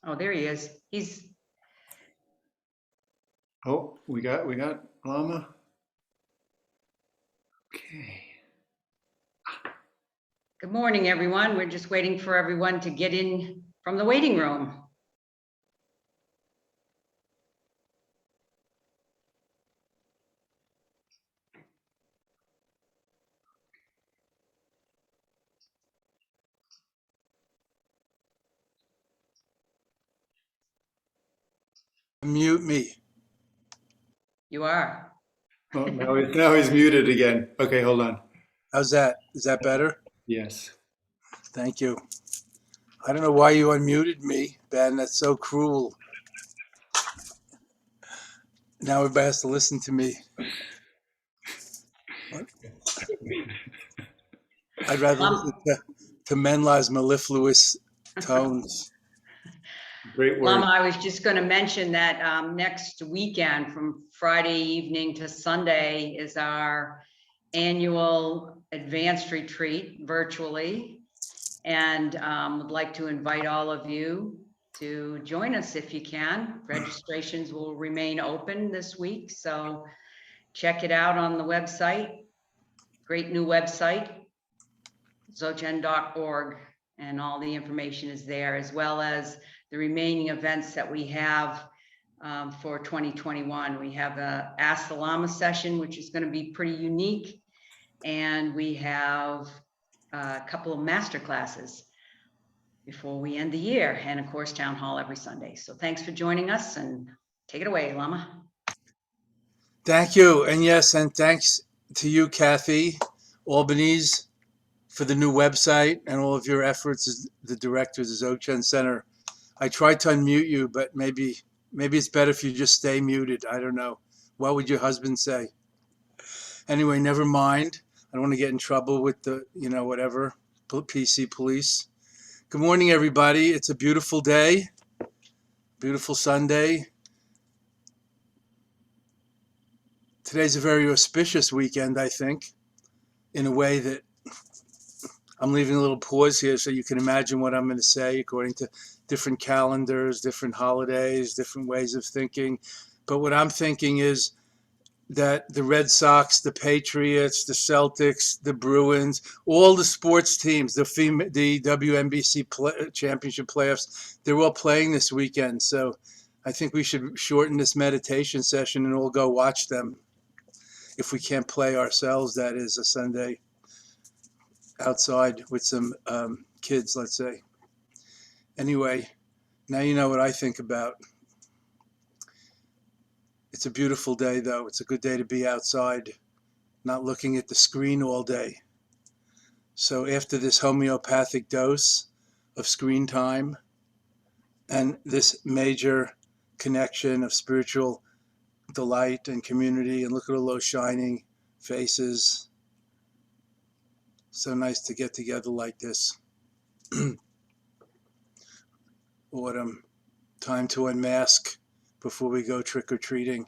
Oh, there he is. Oh, we got Lama. Okay. Good morning, everyone. We're just waiting for everyone to get in from the waiting room. Mute me. You are. Oh, now he's muted again. Okay, hold on. How's that? Is that better? Yes. Thank you. I don't know why you unmuted me, Ben. That's so cruel. Now everybody has to listen to me. I'd rather listen to Menla's mellifluous tones. Great Lama, word. I was just going to mention that next weekend from Friday evening to Sunday is our annual advanced retreat virtually. And would like to invite all of you to join us if you can. Registrations will remain open this week, so check it out on the website. Great new website, zochen.org, and all the information is there, as well as the remaining events that we have for 2021. We have a Ask the Llama session, which is going to be pretty unique, and we have a couple of master classes before we end the year, and of course, town hall every Sunday. So thanks for joining us, and take it away, Lama. Thank you. And yes, and thanks to you, Kathy Albanese, for the new website and all of your efforts as the director of the Zochen Center. I tried to unmute you, but maybe it's better if you just stay muted. I don't know. What would your husband say? Anyway, never mind. I don't want to get in trouble with the, whatever, PC police. Good morning, everybody. It's a beautiful day, beautiful Sunday. Today's a very auspicious weekend, I think, in a way that I'm leaving a little pause here so you can imagine what I'm going to say according to different calendars, different holidays, different ways of thinking. But what I'm thinking is that the Red Sox, the Patriots, the Celtics, the Bruins, all the sports teams, the WNBC championship playoffs, they're all playing this weekend. So I think we should shorten this meditation session and all go watch them. If we can't play ourselves, that is, a Sunday outside with some kids, let's say. Anyway, now you know what I think about. It's a beautiful day, though. It's a good day to be outside, not looking at the screen all day. So after this homeopathic dose of screen time and this major connection of spiritual delight and community, and look at all those shining faces. So nice to get together like this. Autumn, time to unmask before we go trick-or-treating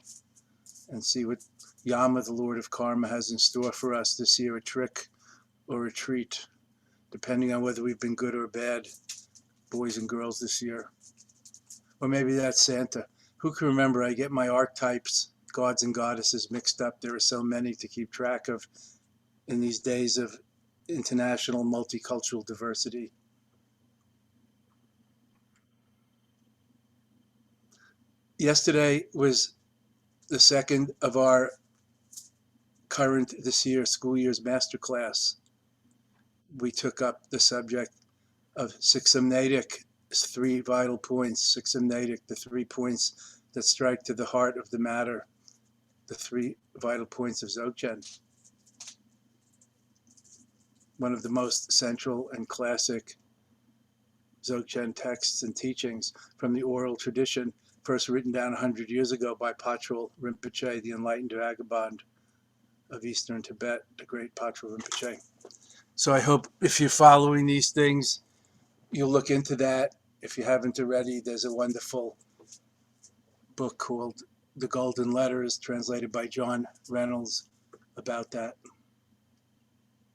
and see what Yama, the Lord of Karma, has in store for us this year, a trick or a treat, depending on whether we've been good or bad boys and girls this year. Or maybe that's Santa. Who can remember? I get my archetypes, gods and goddesses, mixed up. There are so many to keep track of in these days of international multicultural diversity. Yesterday was the second of our current this year school year's masterclass. We took up the subject of Sixamnaitic, three vital points. Sixamnaitic, the 3 points that strike to the heart of the matter, the 3 vital points of Dzogchen. One of the most central and classic Dzogchen texts and teachings from the oral tradition, first written down 100 years ago by Patrul Rinpoche, the enlightened vagabond of Eastern Tibet, the great Patrul Rinpoche. So I hope if you're following these things, you'll look into that. If you haven't already, there's a wonderful book called The Golden Letters, translated by John Reynolds, about that.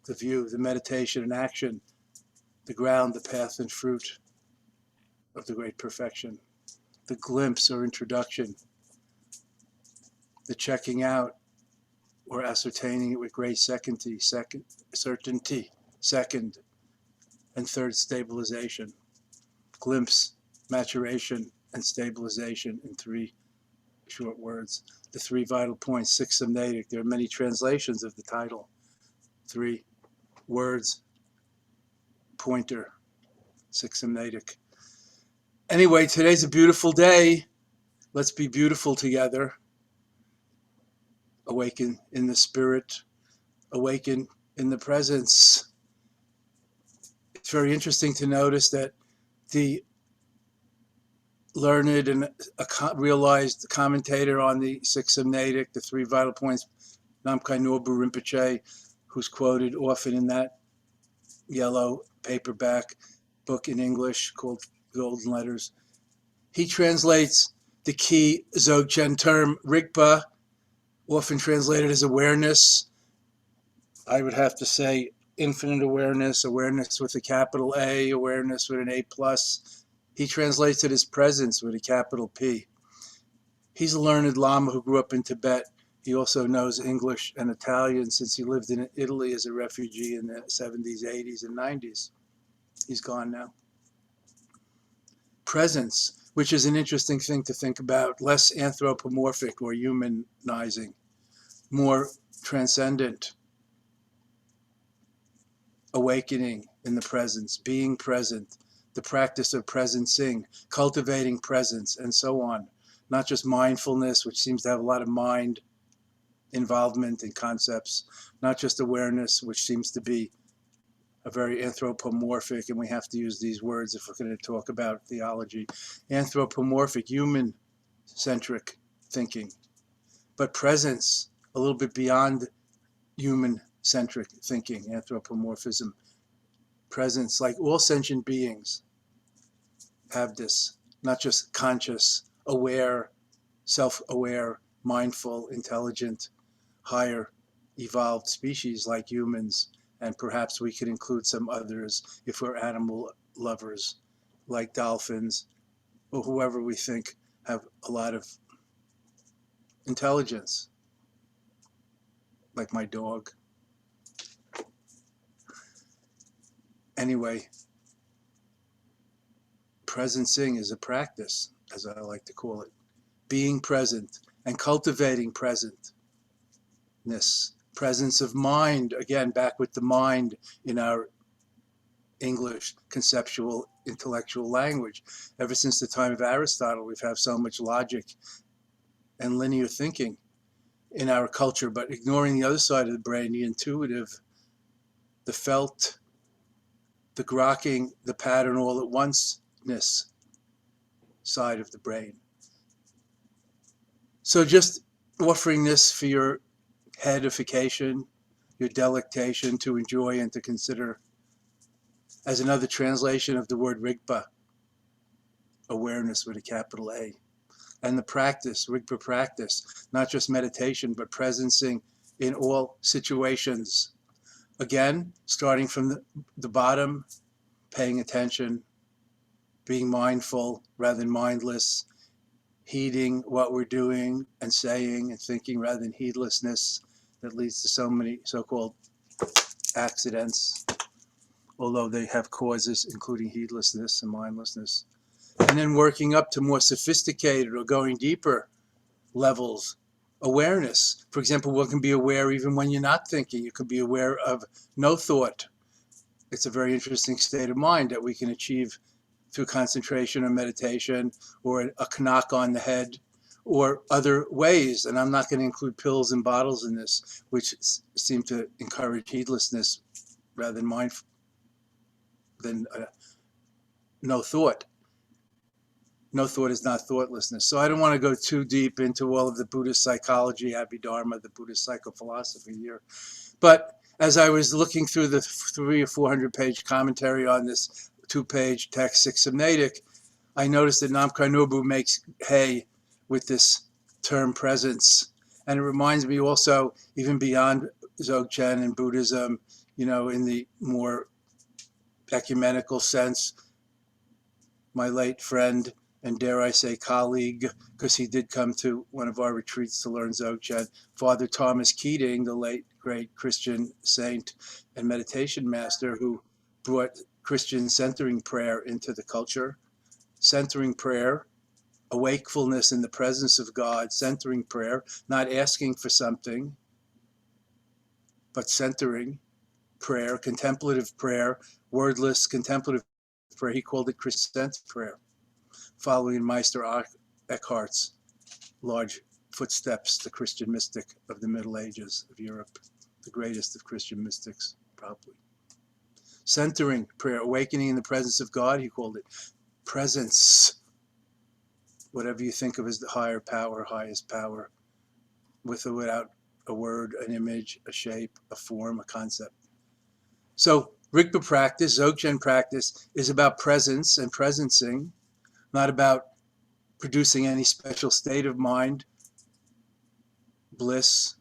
The view, the meditation and action, the ground, the path and fruit. of the great perfection, the glimpse or introduction, the checking out or ascertaining it with great certainty, second and third stabilization, glimpse, maturation, and stabilization in 3 short words. The 3 vital points, 6 hymnatic. There are many translations of the title. 3 words, pointer, 6 hymnatic. Anyway, today's a beautiful day. Let's be beautiful together. Awaken in the spirit, awaken in the presence. It's very interesting to notice that the learned and realized commentator on the 6 hymnatic, the 3 vital points, Namkhai Norbu Rinpoche, who's quoted often in that yellow paperback book in English called Golden Letters. He translates the key Dzogchen term Rigpa, often translated as awareness. I would have to say infinite awareness, awareness with a capital A, awareness with an A plus. He translates it as presence with a capital P. He's a learned Lama who grew up in Tibet. He also knows English and Italian since he lived in Italy as a refugee in the 70s, 80s, and 90s. He's gone now. Presence, which is an interesting thing to think about, less anthropomorphic or humanizing, more transcendent, awakening in the presence, being present, the practice of presencing, cultivating presence, and so on. Not just mindfulness, which seems to have a lot of mind involvement in concepts, not just awareness, which seems to be a very anthropomorphic, and we have to use these words if we're going to talk about theology, anthropomorphic, human-centric thinking, but presence, a little bit beyond human-centric thinking, anthropomorphism. Presence, like all sentient beings, have this, not just conscious, aware, self-aware, mindful, intelligent, higher evolved species like humans, and perhaps we could include some others if we're animal lovers, like dolphins, or whoever we think have a lot of intelligence, like my dog. Anyway, presencing is a practice, as I like to call it. Being present and cultivating presentness. Presence of mind, again, back with the mind in our English conceptual, intellectual language. Ever since the time of Aristotle, we've had so much logic and linear thinking in our culture, but ignoring the other side of the brain, the intuitive, the felt, the grokking, the pattern all at once-ness side of the brain. So just offering this for your edification, your delectation, to enjoy and to consider as another translation of the word Rigpa, awareness with a capital A. And the practice, Rigpa practice, not just meditation, but presencing in all situations. Again, starting from the bottom, paying attention, being mindful rather than mindless, heeding what we're doing and saying and thinking rather than heedlessness that leads to so many so-called accidents, although they have causes including heedlessness and mindlessness. And then working up to more sophisticated or going deeper levels, awareness. For example, one can be aware even when you're not thinking. You can be aware of no thought. It's a very interesting state of mind that we can achieve through concentration or meditation or a knock on the head or other ways. And I'm not going to include pills and bottles in this, which seem to encourage heedlessness rather than no thought. No thought is not thoughtlessness. So I don't want to go too deep into all of the Buddhist psychology, Abhidharma, the Buddhist psychophilosophy here. But as I was looking through the 300 or 400 page commentary on this 2-page text, Six Hymnatic, I noticed that Namkhai Norbu makes hay with this term presence. And it reminds me also, even beyond Dzogchen and Buddhism, in the more ecumenical sense, my late friend, and dare I say colleague, because he did come to one of our retreats to learn Dzogchen, Father Thomas Keating, the late great Christian saint and meditation master who brought Christian centering prayer into the culture. Centering prayer, a wakefulness in the presence of God, centering prayer, not asking for something, but centering prayer, contemplative prayer, wordless contemplative prayer. He called it Christian prayer, following Meister Eckhart's large footsteps, the Christian mystic of the Middle Ages of Europe, the greatest of Christian mystics, probably. Centering prayer, awakening in the presence of God, he called it presence. Whatever you think of as the higher power, highest power, with or without a word, an image, a shape, a form, a concept. So Rigpa practice, Dzogchen practice, is about presence and presencing, not about producing any special state of mind, bliss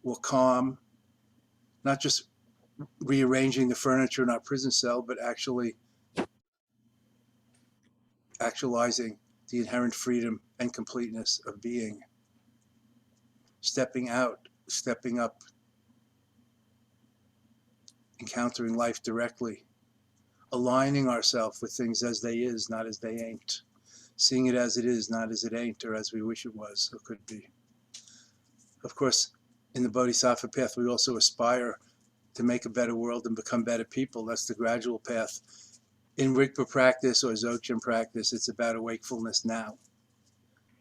or calm, not just rearranging the furniture in our prison cell, but actually actualizing the inherent freedom and completeness of being, stepping out, stepping up, encountering life directly, aligning ourselves with things as they is, not as they ain't, seeing it as it is, not as it ain't, or as we wish it was or could be. Of course, in the Bodhisattva path, we also aspire to make a better world and become better people. That's the gradual path. In Rigpa practice or Dzogchen practice, it's about a wakefulness now,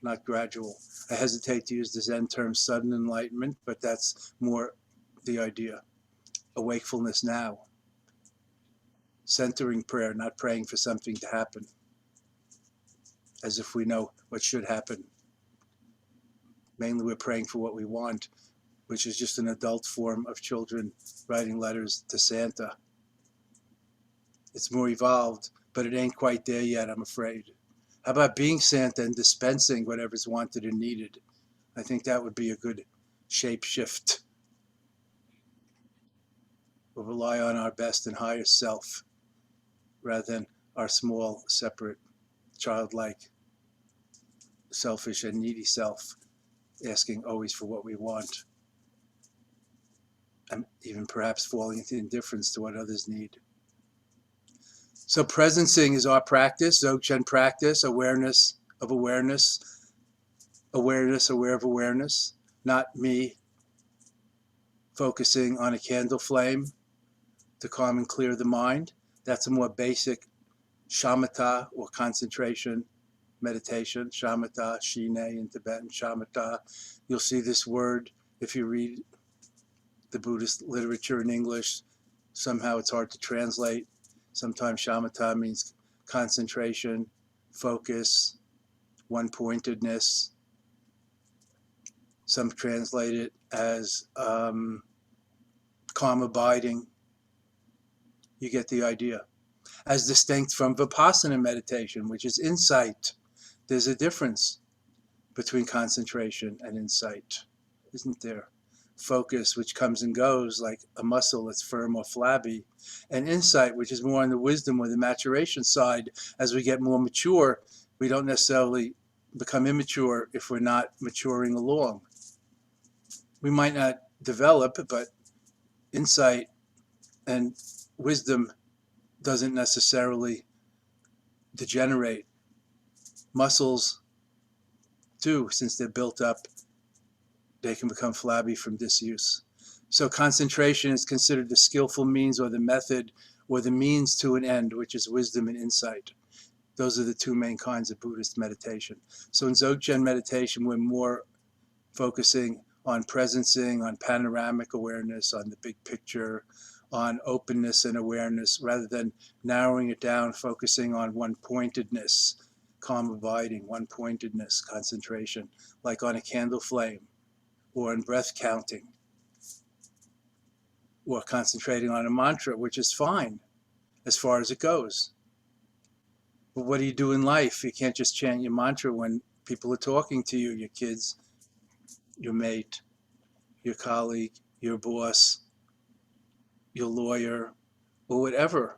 not gradual. I hesitate to use the Zen term sudden enlightenment, but that's more the idea. A wakefulness now. Centering prayer, not praying for something to happen, as if we know what should happen. Mainly we're praying for what we want, which is just an adult form of children writing letters to Santa. It's more evolved, but it ain't quite there yet, I'm afraid. How about being Santa and dispensing whatever's wanted and needed? I think that would be a good shape shift. We'll rely on our best and highest self rather than our small, separate, childlike, selfish and needy self, asking always for what we want, and even perhaps falling into indifference to what others need. So presencing is our practice, Dzogchen practice, awareness of awareness, awareness, aware of awareness, not me focusing on a candle flame to calm and clear the mind. That's a more basic shamatha or concentration meditation, shamatha, shine in Tibetan, shamatha. You'll see this word if you read the Buddhist literature in English. Somehow it's hard to translate. Sometimes shamatha means concentration, focus, one-pointedness. Some translate it as calm abiding. You get the idea. As distinct from Vipassana meditation, which is insight. There's a difference between concentration and insight, isn't there? Focus, which comes and goes like a muscle that's firm or flabby, and insight, which is more on the wisdom or the maturation side. As we get more mature, we don't necessarily become immature if we're not maturing along. We might not develop, but insight and wisdom doesn't necessarily degenerate. Muscles do, since they're built up, they can become flabby from disuse. So concentration is considered the skillful means or the method or the means to an end, which is wisdom and insight. Those are the two main kinds of Buddhist meditation. So in Dzogchen meditation, we're more focusing on presencing, on panoramic awareness, on the big picture, on openness and awareness, rather than narrowing it down, focusing on one-pointedness, calm abiding, one-pointedness, concentration, like on a candle flame, or in breath counting, or concentrating on a mantra, which is fine as far as it goes. But what do you do in life? You can't just chant your mantra when people are talking to you, your kids, your mate, your colleague, your boss, your lawyer, or whatever.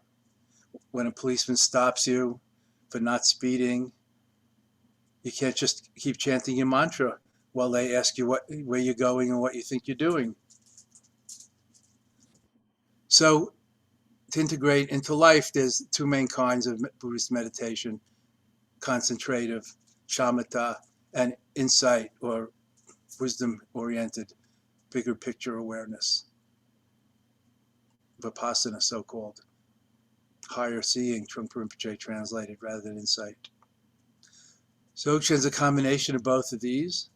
When a policeman stops you for not speeding. You can't just keep chanting your mantra while they ask you where you're going and what you think you're doing. So to integrate into life, there's two main kinds of Buddhist meditation: concentrative, shamatha, and insight or wisdom-oriented, bigger picture awareness, vipassana, so-called. Higher seeing, Trungpa Rinpoche translated, rather than insight. Dzogchen's a combination of both of these,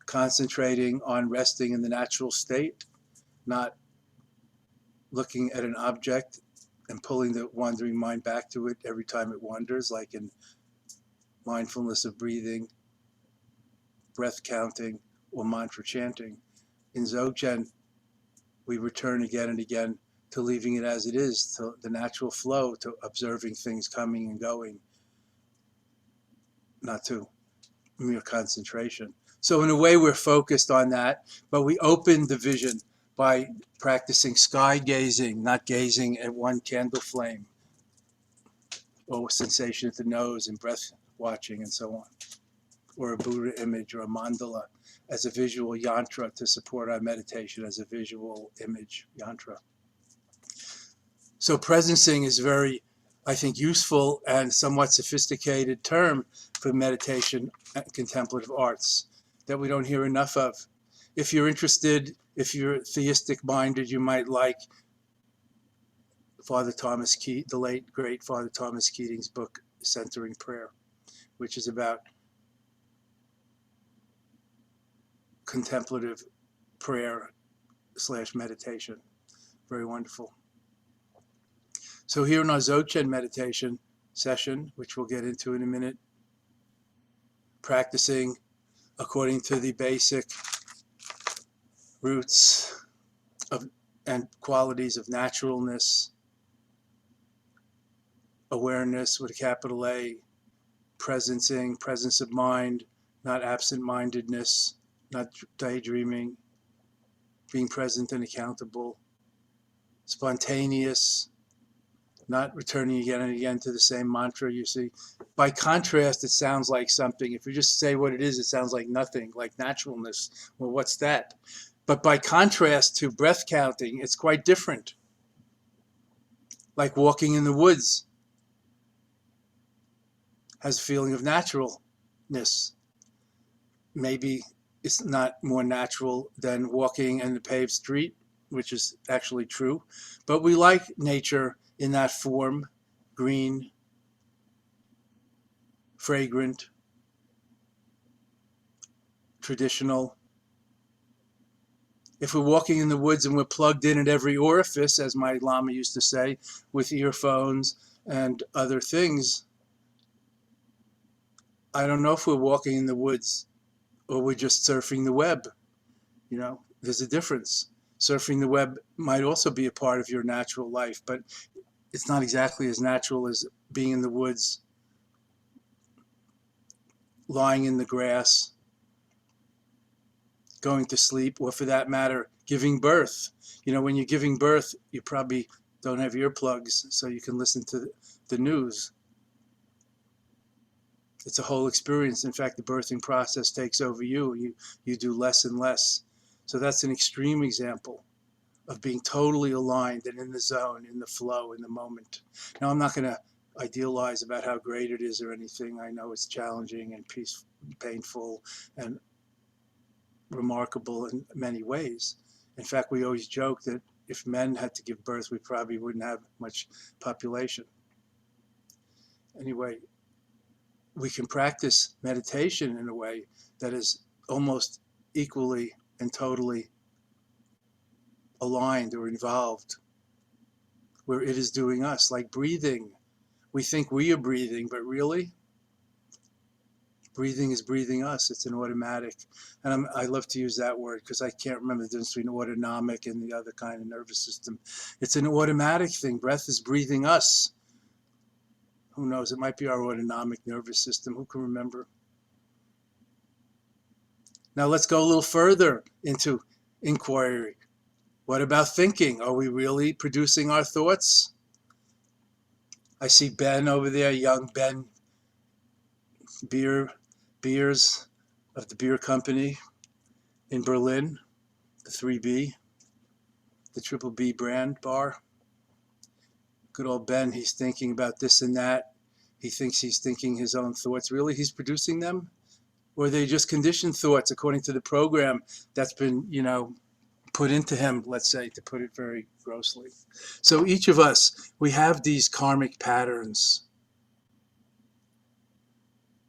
concentrating on resting in the natural state, not looking at an object and pulling the wandering mind back to it every time it wanders, like in mindfulness of breathing, breath counting, or mantra chanting. In Dzogchen, we return again and again to leaving it as it is, to the natural flow, to observing things coming and going, not to mere concentration. So in a way, we're focused on that, but we open the vision by practicing sky gazing, not gazing at one candle flame, or sensation at the nose and breath watching and so on, or a Buddha image or a mandala as a visual yantra to support our meditation as a visual image yantra. So presencing is very, I think, useful and somewhat sophisticated term for meditation and contemplative arts that we don't hear enough of. If you're interested, if you're theistic minded, you might like Father Thomas Keating, the late great Father Thomas Keating's book, Centering Prayer, which is about contemplative prayer / meditation. Very wonderful. So here in our Dzogchen meditation session, which we'll get into in a minute, practicing according to the basic roots of and qualities of naturalness, awareness with a capital A, presencing, presence of mind, not absent-mindedness, not daydreaming, being present and accountable, spontaneous, not returning again and again to the same mantra, you see. By contrast, it sounds like something. If you just say what it is, it sounds like nothing, like naturalness. Well, what's that? But by contrast to breath counting, it's quite different. Like walking in the woods has a feeling of naturalness. Maybe it's not more natural than walking in the paved street, which is actually true. But we like nature in that form, green, fragrant, traditional. If we're walking in the woods and we're plugged in at every orifice, as my Lama used to say, with earphones and other things, I don't know if we're walking in the woods or we're just surfing the web. You know, there's a difference. Surfing the web might also be a part of your natural life, but it's not exactly as natural as being in the woods, lying in the grass, going to sleep, or for that matter, giving birth. You know, when you're giving birth, you probably don't have earplugs, so you can listen to the news. It's a whole experience. In fact, the birthing process takes over you. You do less and less. So that's an extreme example of being totally aligned and in the zone, in the flow, in the moment. Now, I'm not going to idealize about how great it is or anything. I know it's challenging and peaceful, painful, and remarkable in many ways. In fact, we always joke that if men had to give birth, we probably wouldn't have much population. Anyway, we can practice meditation in a way that is almost equally and totally aligned or involved, where it is doing us, like breathing. We think we are breathing, but really, breathing is breathing us. It's an automatic. And I love to use that word because I can't remember the difference between autonomic and the other kind of nervous system. It's an automatic thing. Breath is breathing us. Who knows? It might be our autonomic nervous system. Who can remember? Now let's go a little further into inquiry. What about thinking? Are we really producing our thoughts? I see Ben over there, young Ben, beers of the beer company in Berlin, the 3B, the Triple B brand bar. Good old Ben, he's thinking about this and that. He thinks he's thinking his own thoughts. Really, he's producing them? Or are they just conditioned thoughts according to the program that's been, put into him, let's say, to put it very grossly. So each of us, we have these karmic patterns,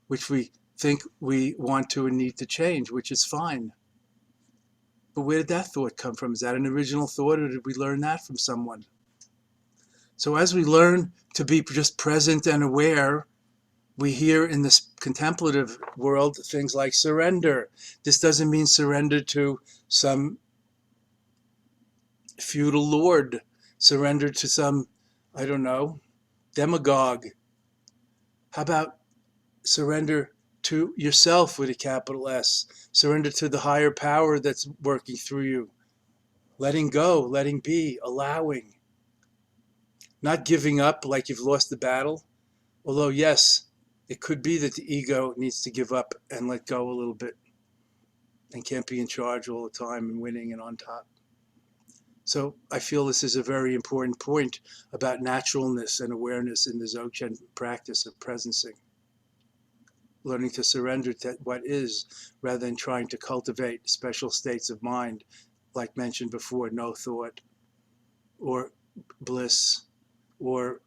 which we think we want to and need to change, which is fine. But where did that thought come from? Is that an original thought, or did we learn that from someone? So as we learn to be just present and aware, we hear in this contemplative world things like surrender. This doesn't mean surrender to some feudal lord, surrender to some, I don't know, demagogue. How about surrender to yourself with a capital S? Surrender to the higher power that's working through you. Letting go, letting be, allowing. Not giving up like you've lost the battle. Although, yes, it could be that the ego needs to give up and let go a little bit and can't be in charge all the time and winning and on top. So I feel this is a very important point about naturalness and awareness in the Dzogchen practice of presencing. Learning to surrender to what is rather than trying to cultivate special states of mind, like mentioned before, no thought or bliss or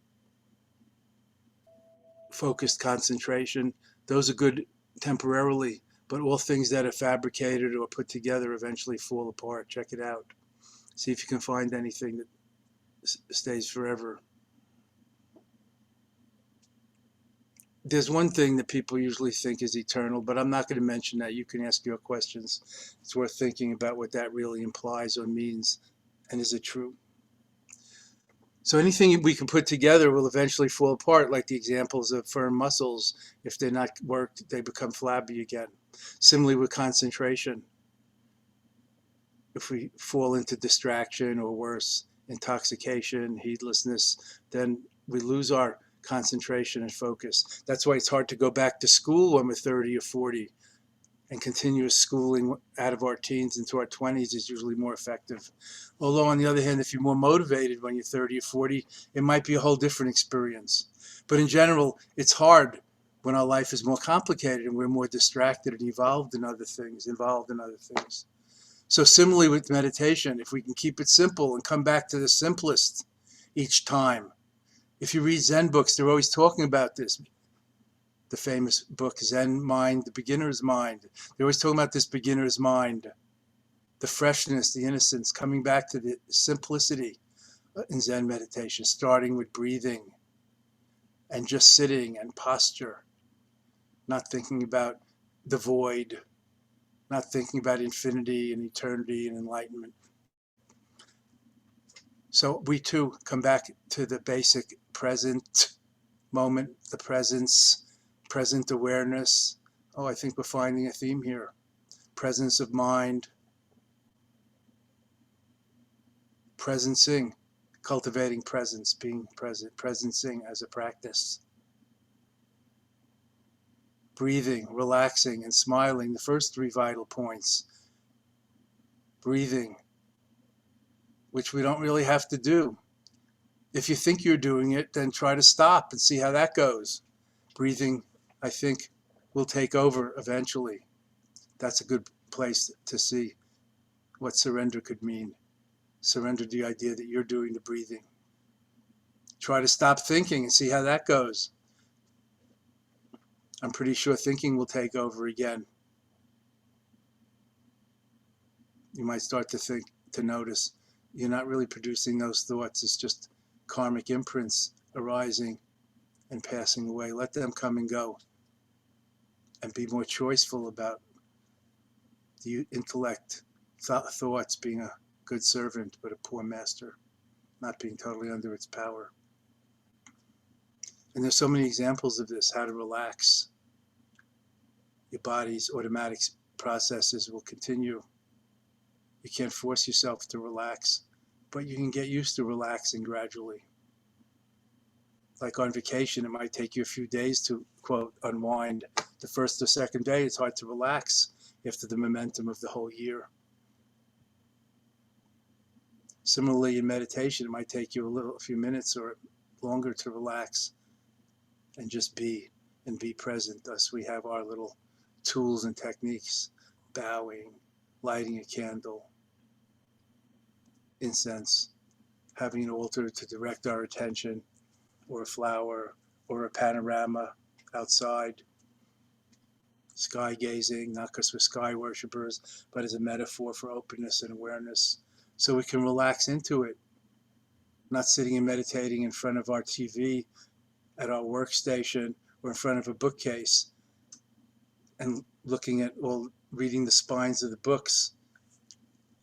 focused concentration. Those are good temporarily, but all things that are fabricated or put together eventually fall apart. Check it out. See if you can find anything that stays forever. There's one thing that people usually think is eternal, but I'm not going to mention that. You can ask your questions. It's worth thinking about what that really implies or means, and is it true? So anything we can put together will eventually fall apart, like the examples of firm muscles. If they're not worked, they become flabby again. Similarly with concentration. If we fall into distraction or worse, intoxication, heedlessness, then we lose our concentration and focus. That's why it's hard to go back to school when we're 30 or 40, and continuous schooling out of our teens into our 20s is usually more effective. Although on the other hand, if you're more motivated when you're 30 or 40, it might be a whole different experience. But in general, it's hard when our life is more complicated and we're more distracted and involved in other things. So similarly with meditation, if we can keep it simple and come back to the simplest each time. If you read Zen books, they're always talking about this. The famous book, Zen Mind, the Beginner's Mind. They're always talking about this beginner's mind, the freshness, the innocence, coming back to the simplicity in Zen meditation, starting with breathing and just sitting and posture, not thinking about the void, not thinking about infinity and eternity and enlightenment. So we too come back to the basic present moment, the presence, present awareness. Oh, I think we're finding a theme here. Presence of mind, presencing, cultivating presence, being present, presencing as a practice. Breathing, relaxing, and smiling, the first three vital points. Breathing, which we don't really have to do. If you think you're doing it, then try to stop and see how that goes. Breathing, I think, will take over eventually. That's a good place to see what surrender could mean. Surrender to the idea that you're doing the breathing. Try to stop thinking and see how that goes. I'm pretty sure thinking will take over again. You might start to think, to notice, you're not really producing those thoughts. It's just karmic imprints arising and passing away. Let them come and go. And be more choiceful about the intellect, thoughts being a good servant, but a poor master, not being totally under its power. And there's so many examples of this, how to relax. Your body's automatic processes will continue. You can't force yourself to relax, but you can get used to relaxing gradually. Like on vacation, it might take you a few days to, quote, unwind. The first or second day, it's hard to relax after the momentum of the whole year. Similarly, in meditation, it might take you a few minutes or longer to relax and just be and be present. Thus, we have our little tools and techniques: bowing, lighting a candle, incense, having an altar to direct our attention, or a flower, or a panorama outside, sky gazing, not because we're sky worshipers, but as a metaphor for openness and awareness, so we can relax into it, not sitting and meditating in front of our TV at our workstation or in front of a bookcase and looking at, well, reading the spines of the books.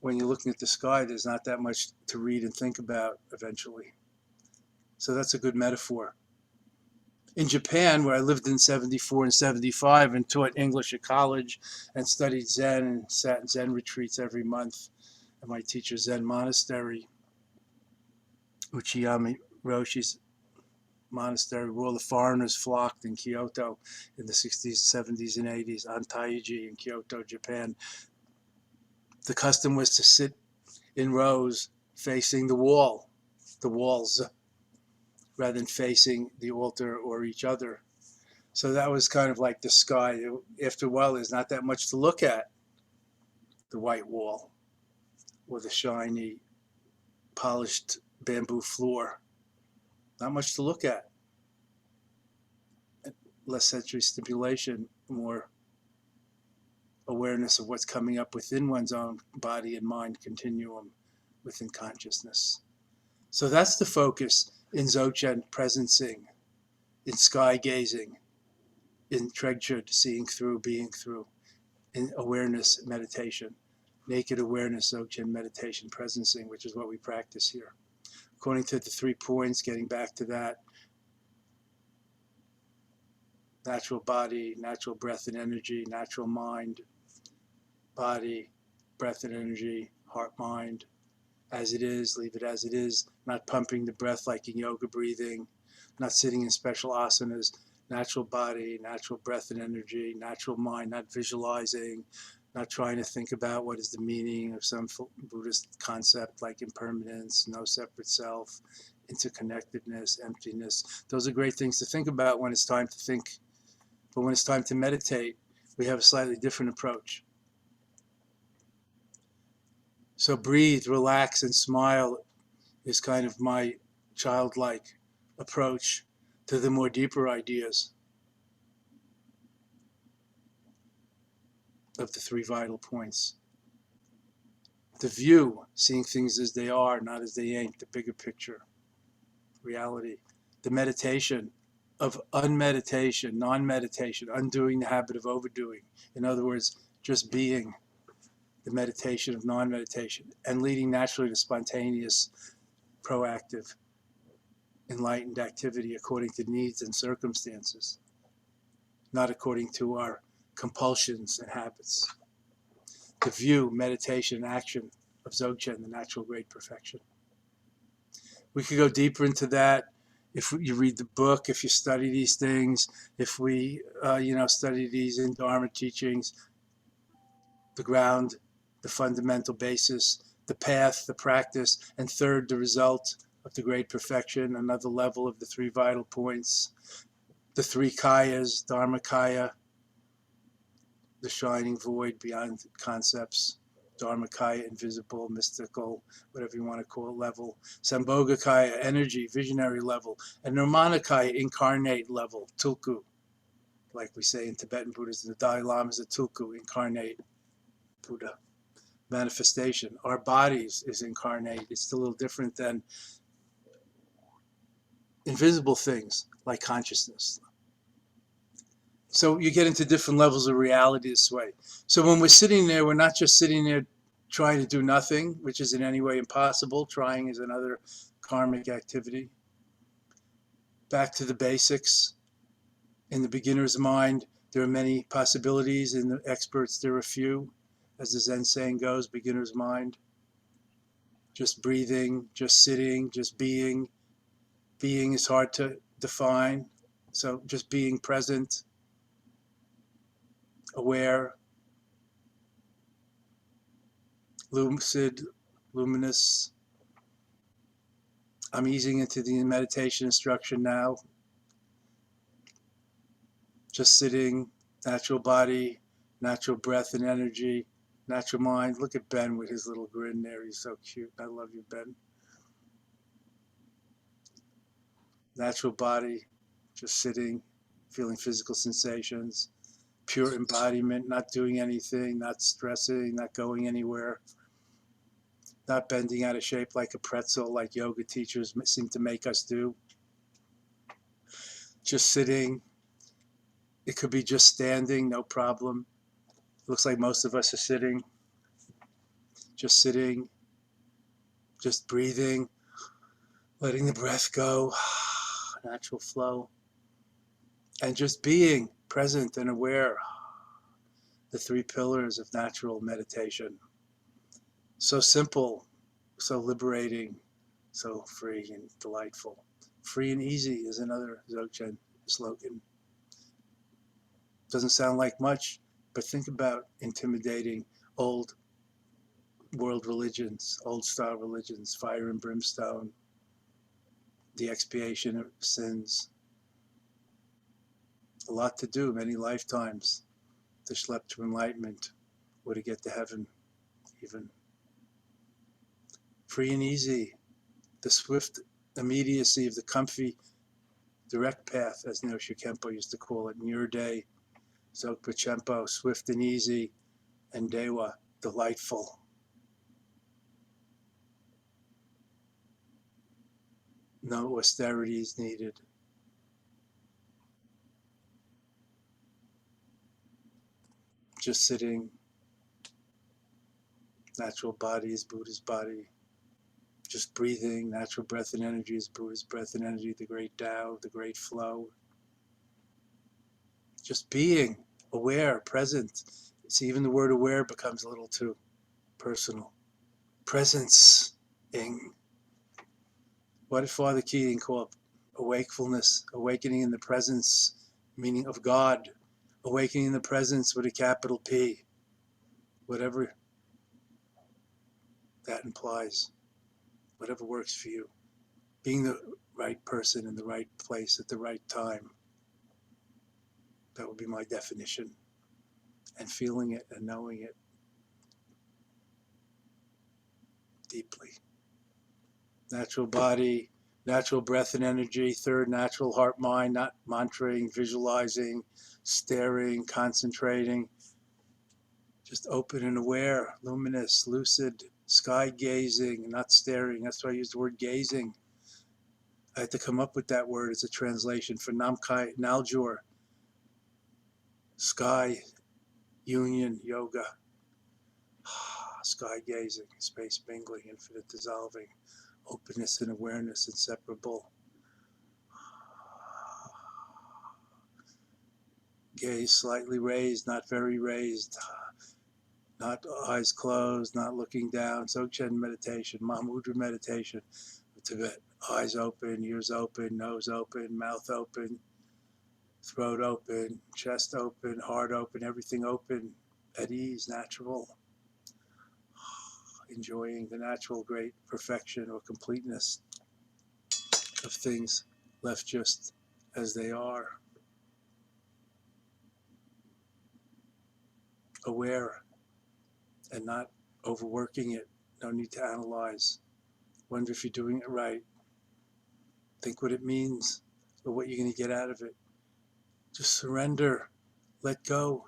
When you're looking at the sky, there's not that much to read and think about eventually. So that's a good metaphor. In Japan, where I lived in 74 and 75 and taught English at college and studied Zen and sat in Zen retreats every month at my teacher's Zen monastery, Uchiyama Roshi's monastery, where all the foreigners flocked in Kyoto in the 60s, 70s, and 80s, Antaiji in Kyoto, Japan. The custom was to sit in rows facing the walls, rather than facing the altar or each other. So that was kind of like the sky. After a while, there's not that much to look at. The white wall or the shiny, polished bamboo floor. Not much to look at. Less sensory stimulation, more awareness of what's coming up within one's own body and mind continuum within consciousness. So that's the focus in Dzogchen presencing, in sky gazing, in Tregchud, seeing through, being through, in awareness meditation, naked awareness, Dzogchen meditation, presencing, which is what we practice here. According to the 3 points, getting back to that, natural body, natural breath and energy, natural mind, body, breath and energy, heart, mind, as it is, leave it as it is, not pumping the breath like in yoga breathing, not sitting in special asanas, natural body, natural breath and energy, natural mind, not visualizing, not trying to think about what is the meaning of some Buddhist concept like impermanence, no separate self, interconnectedness, emptiness. Those are great things to think about when it's time to think. But when it's time to meditate, we have a slightly different approach. So breathe, relax, and smile is kind of my childlike approach to the more deeper ideas of the 3 vital points. The view, seeing things as they are, not as they ain't, the bigger picture, reality. The meditation of unmeditation, non-meditation, undoing the habit of overdoing. In other words, just being, the meditation of non-meditation, and leading naturally to spontaneous, proactive, enlightened activity according to needs and circumstances, not according to our compulsions and habits. The view, meditation, and action of Dzogchen, the natural great perfection. We could go deeper into that if you read the book, if you study these things, if we, study these in Dharma teachings, the ground, the fundamental basis, the path, the practice, and third, the result of the great perfection, another level of the 3 vital points, the 3 kayas, Dharmakaya, the shining void beyond concepts, Dharmakaya, invisible, mystical, whatever you want to call it, level, Sambhogakaya, energy, visionary level, and Nirmanakaya, incarnate level, Tulku, like we say in Tibetan Buddhism, the Dalai Lama is a Tulku, incarnate Buddha. Manifestation. Our bodies is incarnate. It's a little different than invisible things like consciousness. So you get into different levels of reality this way. So when we're sitting there, we're not just sitting there trying to do nothing, which is in any way impossible. Trying is another karmic activity. Back to the basics. In the beginner's mind, there are many possibilities. In the experts, there are few. As the Zen saying goes, beginner's mind. Just breathing, just sitting, just being. Being is hard to define. So just being present, aware, lucid, luminous. I'm easing into the meditation instruction now. Just sitting, natural body, natural breath and energy, natural mind. Look at Ben with his little grin there. He's so cute. I love you, Ben. Natural body, just sitting, feeling physical sensations, pure embodiment, not doing anything, not stressing, not going anywhere, not bending out of shape like a pretzel like yoga teachers seem to make us do. Just sitting. It could be just standing, no problem. Looks like most of us are sitting, just breathing, letting the breath go, natural flow, and just being present and aware. The three pillars of natural meditation. So simple, so liberating, so free and delightful. Free and easy is another Dzogchen slogan. Doesn't sound like much, but think about intimidating old world religions, old style religions, fire and brimstone, the expiation of sins. A lot to do, many lifetimes to schlep to enlightenment or to get to heaven even. Free and easy, the swift immediacy of the comfy direct path, as Nosha Kempo used to call it, Nur Day, Dzogpa Chempo, swift and easy, and Dewa, delightful. No austerities needed. Just sitting, natural body is Buddha's body. Just breathing, natural breath and energy is Buddha's breath and energy, the great Tao, the great flow. Just being aware, present. See, even the word aware becomes a little too personal. Presence-ing. What did Father Keating call awakefulness, awakening in the presence, meaning of God, awakening in the presence with a capital P, whatever that implies, whatever works for you. Being the right person in the right place at the right time. That would be my definition. And feeling it and knowing it deeply. Natural body, natural breath and energy. Third, natural heart mind, not mantraing, visualizing, staring, concentrating. Just open and aware, luminous, lucid, sky gazing, not staring. That's why I use the word gazing. I had to come up with that word as a translation for Namkai Naljor, sky union yoga. Sky gazing, space mingling, infinite dissolving, openness and awareness inseparable. Gaze slightly raised, not very raised, not eyes closed, not looking down. Dzogchen meditation, Mahamudra meditation, Tibet. Eyes open, ears open, nose open, mouth open, throat open, chest open, heart open, everything open, at ease, natural. Enjoying the natural great perfection or completeness of things left just as they are. Aware and not overworking it. No need to analyze. Wonder if you're doing it right. Think what it means or what you're going to get out of it. Just surrender. Let go.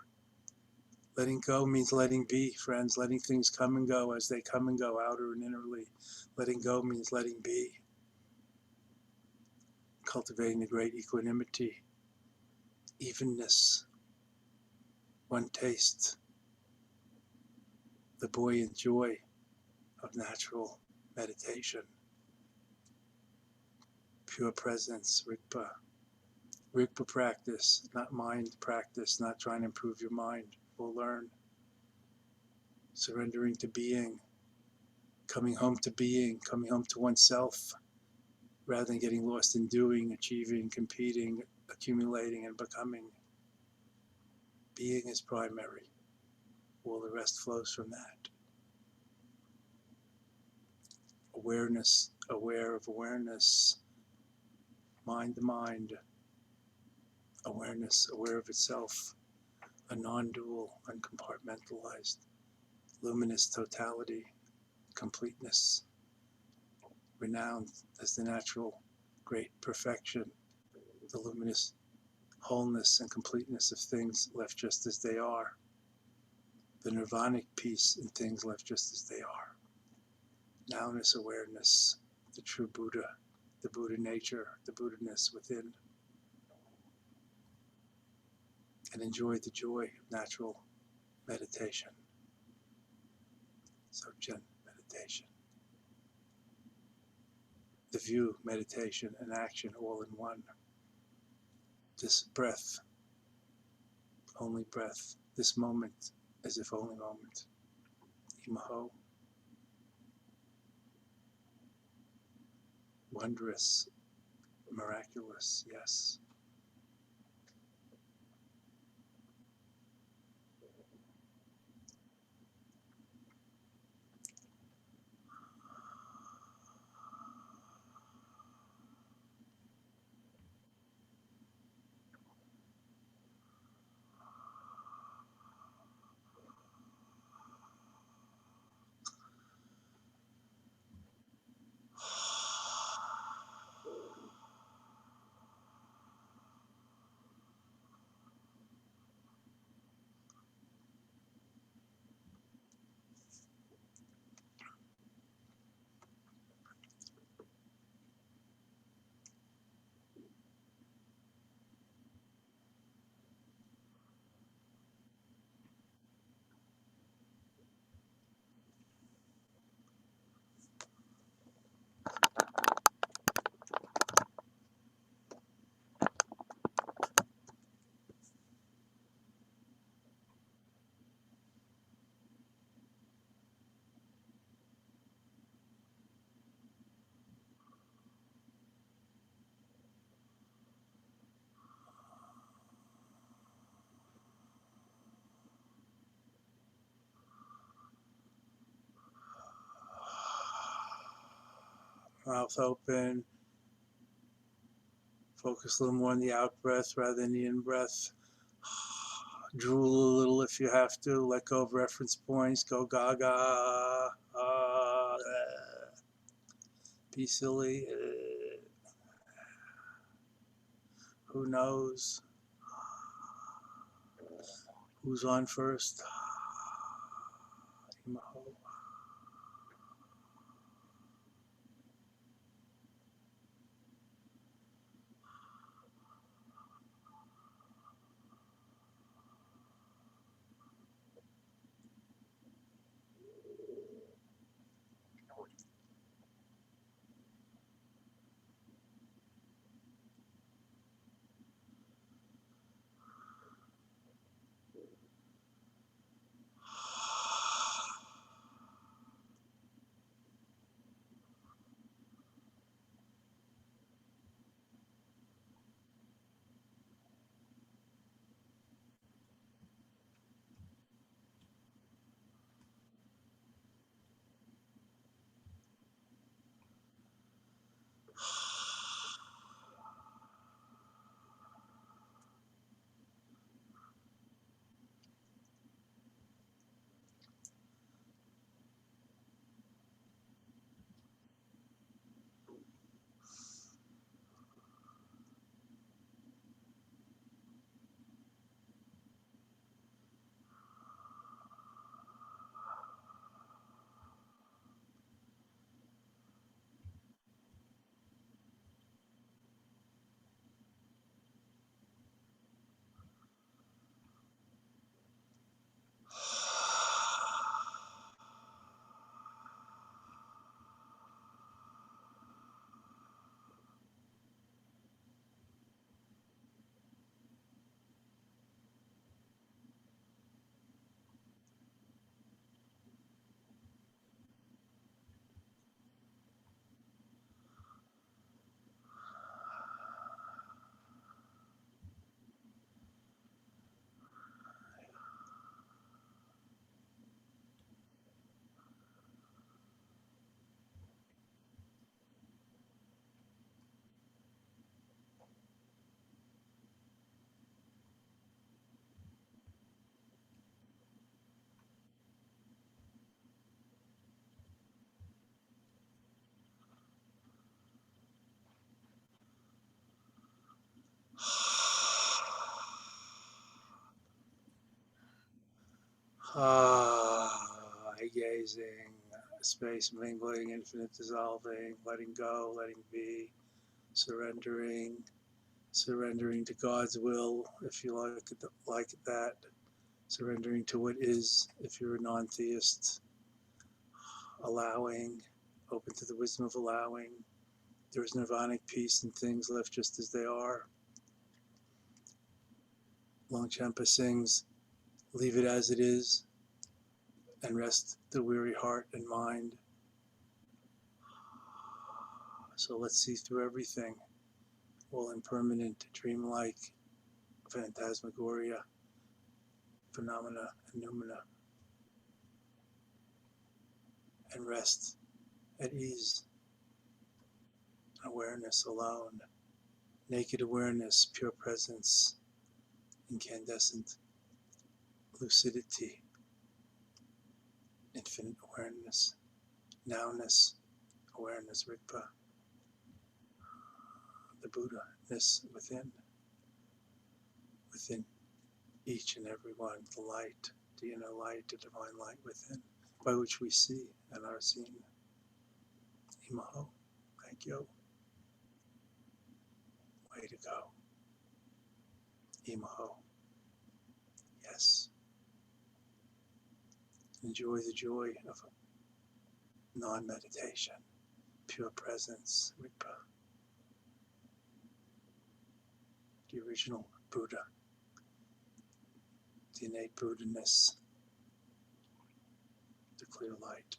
Letting go means letting be, friends. Letting things come and go as they come and go, outer and innerly. Letting go means letting be. Cultivating the great equanimity, evenness, one taste, the buoyant joy of natural meditation. Pure presence, Rigpa. Rigpa practice, not mind practice, not trying to improve your mind. We'll learn. Surrendering to being, coming home to being, coming home to oneself. rather than getting lost in doing, achieving, competing, accumulating, and becoming. Being is primary. All the rest flows from that. Awareness, aware of awareness, mind to mind, awareness, aware of itself, a non-dual, uncompartmentalized, luminous totality, completeness, renowned as the natural great perfection, the luminous wholeness and completeness of things left just as they are, the nirvanic peace in things left just as they are. Nowness, awareness, the true Buddha, the Buddha nature, the Buddha-ness within, and enjoy the joy of natural meditation, Dzogchen meditation. The view, meditation, and action all in one. This breath, only breath, this moment as if only moment. Imaho. Wondrous, miraculous, yes. Mouth open. Focus a little more on the out breath rather than the in breath. Drool a little if you have to. Let go of reference points. Go gaga. Be silly. Who knows? Who's on first? Imaho. Eye gazing, space mingling, infinite dissolving, letting go, letting be, surrendering, surrendering to God's will, if you like that, surrendering to what is, if you're a non-theist, allowing, open to the wisdom of allowing. There is nirvanic peace in things left just as they are. Longchenpa sings, leave it as it is, and rest the weary heart and mind. So let's see through everything, all impermanent, dreamlike, phantasmagoria, phenomena, and noumena, and rest at ease, awareness alone, naked awareness, pure presence, incandescent lucidity, infinite awareness, nowness, awareness, Rigpa, the Buddha-ness within each and every one, the light, the inner light, the divine light within, by which we see and are seen. Imaho, thank you. Way to go. Imaho, yes. Enjoy the joy of non-meditation, pure presence, Rigpa, the original Buddha, the innate Buddha-ness, the clear light.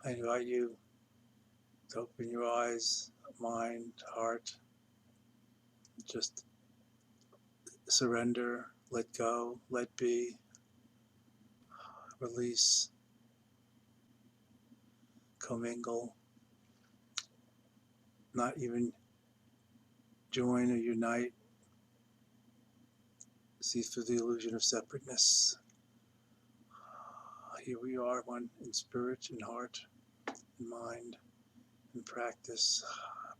I invite you to open your eyes, mind, heart, just surrender, let go, let be, release, commingle, not even join or unite, see through the illusion of separateness. Here we are, one in spirit and heart and mind and practice,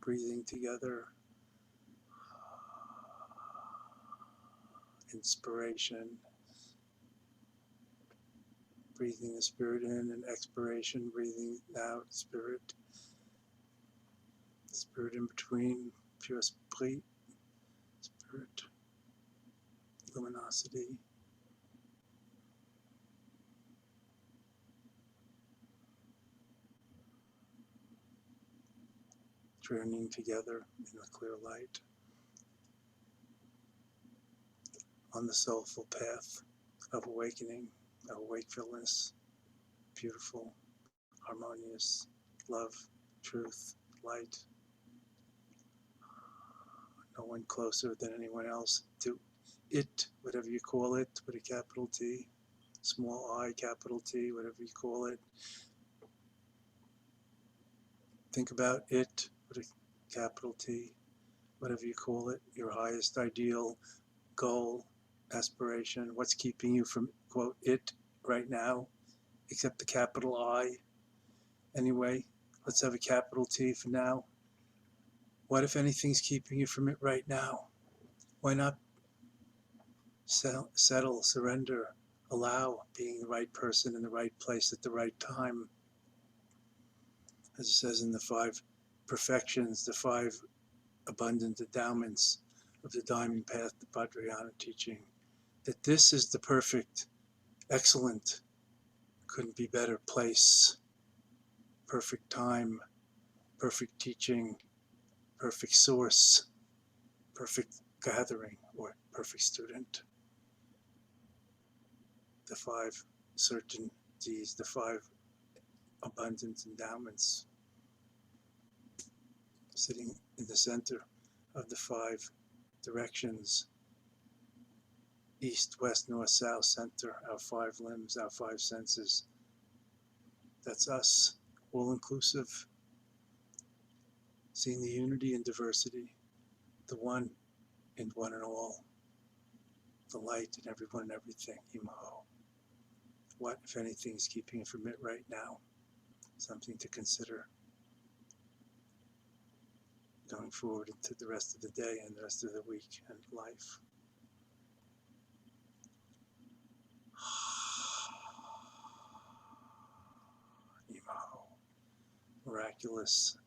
breathing together, inspiration, breathing the spirit in, and expiration, breathing out spirit in between, pure spirit, luminosity. Journeying together in the clear light on the soulful path of awakening, of wakefulness, beautiful, harmonious, love, truth, light. No one closer than anyone else to it, whatever you call it, with a capital T, small I, capital T, whatever you call it. Think about it with a capital T, whatever you call it, your highest ideal, goal, aspiration. What's keeping you from, quote, it right now, except the capital I? Anyway, let's have a capital T for now. What, if anything's keeping you from it right now? Why not settle, surrender, allow being the right person in the right place at the right time? As it says in the 5 perfections, the 5 abundant endowments of the Diamond Path, the Vajrayana teaching, that this is the perfect, excellent, couldn't be better place, perfect time, perfect teaching, perfect source, perfect gathering, or perfect student. The 5 certainties, the 5 abundant endowments, sitting in the center of the 5 directions, east, west, north, south, center, our 5 limbs, our 5 senses. That's us, all inclusive, seeing the unity and diversity, the one in one and all, the light in everyone and everything, Imaho. What, if anything, is keeping you from it right now? Something to consider going forward into the rest of the day and the rest of the week and life. Imaho. Miraculous,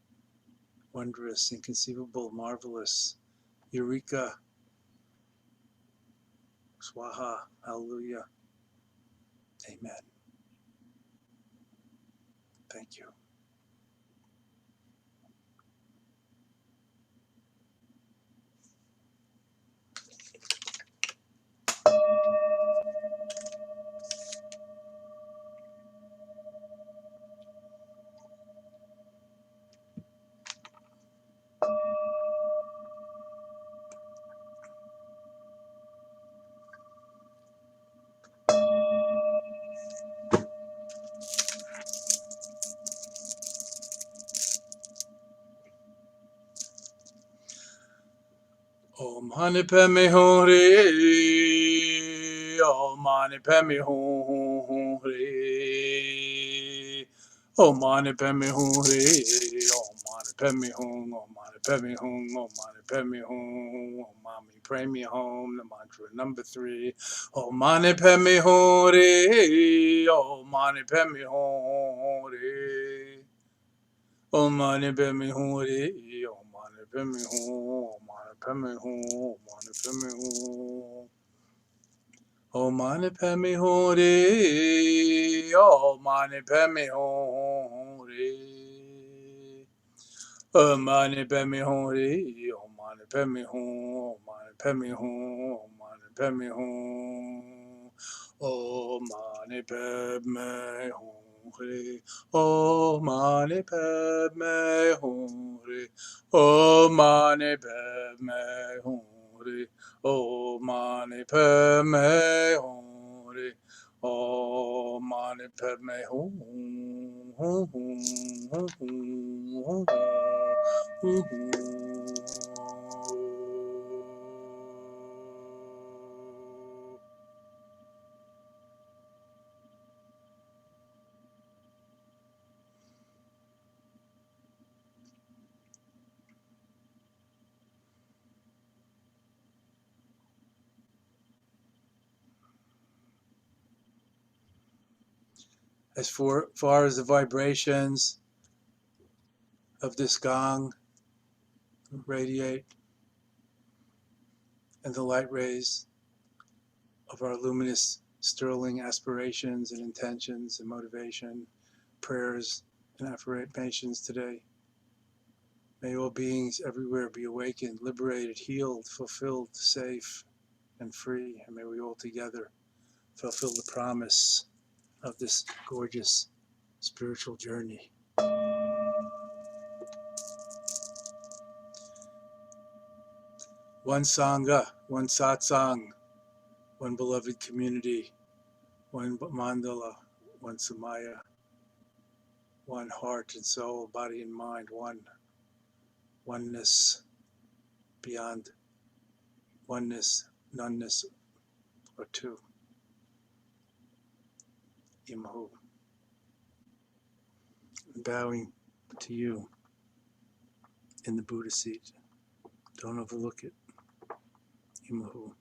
wondrous, inconceivable, marvelous, Eureka, Swaha, Hallelujah, Amen. Thank you. Om Mani Padme Hum. Om Mani Padme Hum. Om Mani Padme Hum. Om Mani Padme Hum. Om Mani Padme Hum. Om Mani Padme Hum. Om Mani Padme Hum. The mantra number 3. Om Mani Padme Hum. Om Mani Padme Hum. Om Mani Padme Hum. Om Mani Padme Hum. Om Mani Padme Hum. Om Mani Padme Hum. Om Mani Padme Hum. Om Mani Padme Hum. Om Mani Padme Hum. Om Mani Padme Hum. Om Mani Padme Hum. Om Mani Padme Hum. Hare. Om Mani Padme Hum Hare. Om Mani Padme Hum Hare. Om Mani Padme Hum Hare. Om Mani Padme Hum Hum Hum Hum Hum Hum. As far as the vibrations of this gong radiate and the light rays of our luminous sterling aspirations and intentions and motivation, prayers and affirmations today. May all beings everywhere be awakened, liberated, healed, fulfilled, safe, and free. And may we all together fulfill the promise of this gorgeous spiritual journey. One Sangha, one Satsang, one beloved community, one mandala, one Samaya, one heart and soul, body and mind, one oneness beyond oneness, noneness, or two. Imahu. Bowing to you in the Buddha seat. Don't overlook it. Imahu.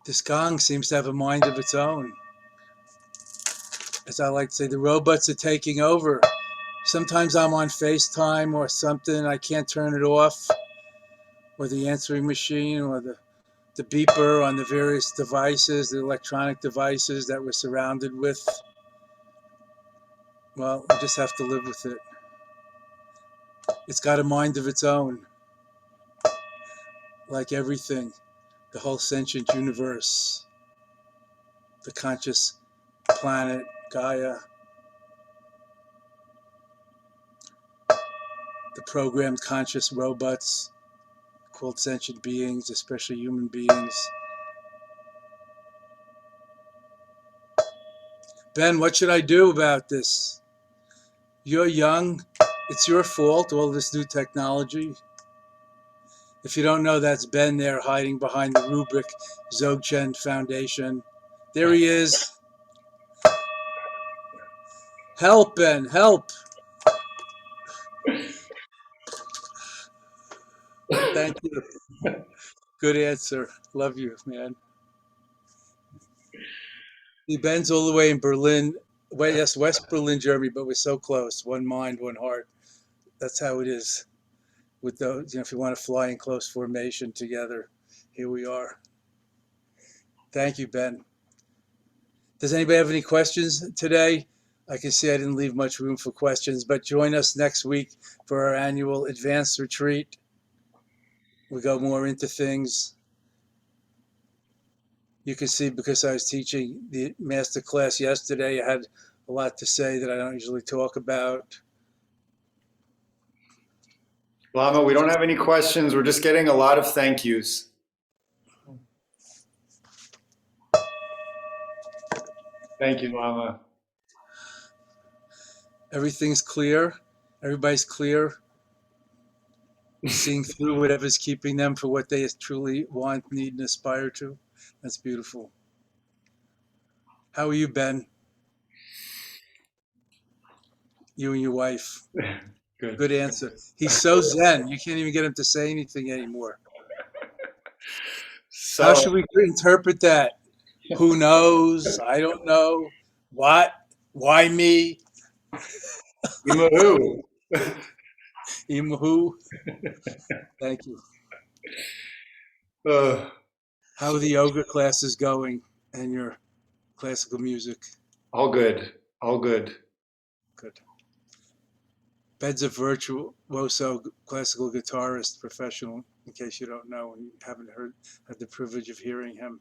This gong seems to have a mind of its own. As I like to say, the robots are taking over. Sometimes I'm on FaceTime or something, I can't turn it off, or the answering machine, or the beeper on the various devices, the electronic devices that we're surrounded with. Well, we just have to live with it. It's got a mind of its own, like everything, the whole sentient universe, the conscious planet, Gaia, the programmed conscious robots called sentient beings, especially human beings. Ben, what should I do about this? You're young. It's your fault, all this new technology. If you don't know, that's Ben there hiding behind the rubric Dzogchen Foundation. There he is. Help, Ben, help. Thank you. Good answer. Love you, man. Ben's all the way in Berlin. Well, yes, West Berlin, Germany, but we're so close. One mind, one heart. That's how it is with those, if you want to fly in close formation together, here we are. Thank you, Ben. Does anybody have any questions today? I can see I didn't leave much room for questions, but join us next week for our annual advanced retreat. We go more into things. You can see, because I was teaching the master class yesterday, I had a lot to say that I don't usually talk about. Lama, we don't have any questions. We're just getting a lot of thank yous. Thank you, Lama. Everything's clear. Everybody's clear. Seeing through whatever's keeping them for what they truly want, need, and aspire to. That's beautiful. How are you, Ben? You and your wife. Good. Good answer. He's so zen. You can't even get him to say anything anymore. How should we interpret that? Who knows? I don't know. What? Why me? Imahu. Imahu. Thank you. Uh, How are the yoga classes going and your classical music? all good. All good. Good. Bed's a virtuoso classical guitarist, professional, in case you don't know and you haven't had the privilege of hearing him.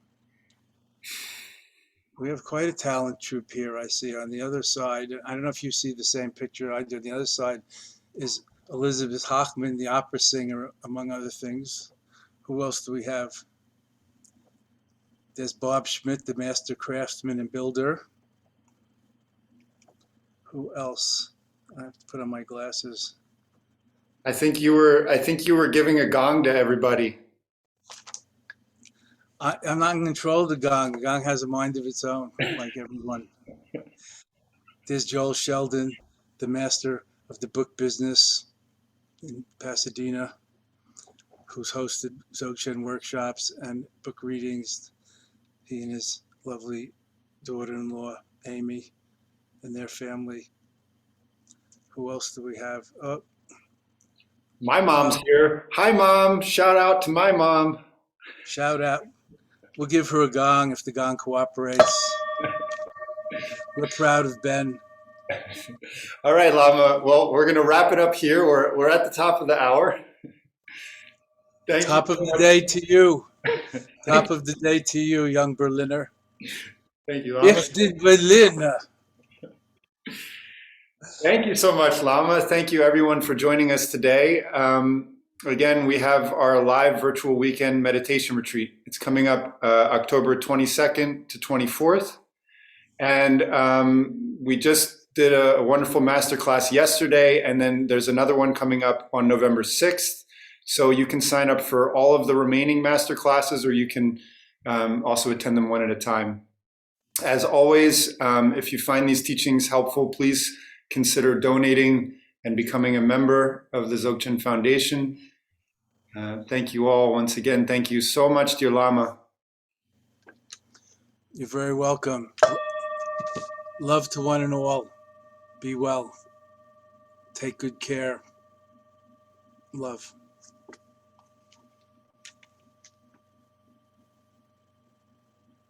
We have quite a talent troupe here, I see. On the other side, I don't know if you see the same picture I do. On the other side is Elizabeth Hochman, the opera singer, among other things. Who else do we have? There's Bob Schmidt, the master craftsman and builder. Who else? I have to put on my glasses. I think you were giving a gong to everybody. I'm not in control of the gong. The gong has a mind of its own, like everyone. There's Joel Sheldon, the master of the book business in Pasadena, who's hosted Dzogchen workshops and book readings. He and his lovely daughter-in-law, Amy, and their family. Who else do we have? Oh, My mom's here. Hi, Mom. Shout out to my mom. shout out. We'll give her a gong if the gong cooperates. We're proud of Ben. All right, Lama. Well, we're going to wrap it up here. We're at the top of the hour. Thank Top you of so the much. day to you. Top of the day to you, young Berliner. Thank you, Lama. Ich bin Berliner. Thank you so much, Lama. Thank you, everyone, for joining us today. Again, we have our live virtual weekend meditation retreat. It's coming up October 22nd to 24th. And we just did a wonderful masterclass yesterday, and then there's another one coming up on November 6th. So you can sign up for all of the remaining masterclasses, or you can also attend them one at a time. As always, if you find these teachings helpful, please consider donating and becoming a member of the Dzogchen Foundation. Thank you all once again. Thank you so much, dear Lama. You're very welcome. Love to one and all. Be well. Take good care. Love.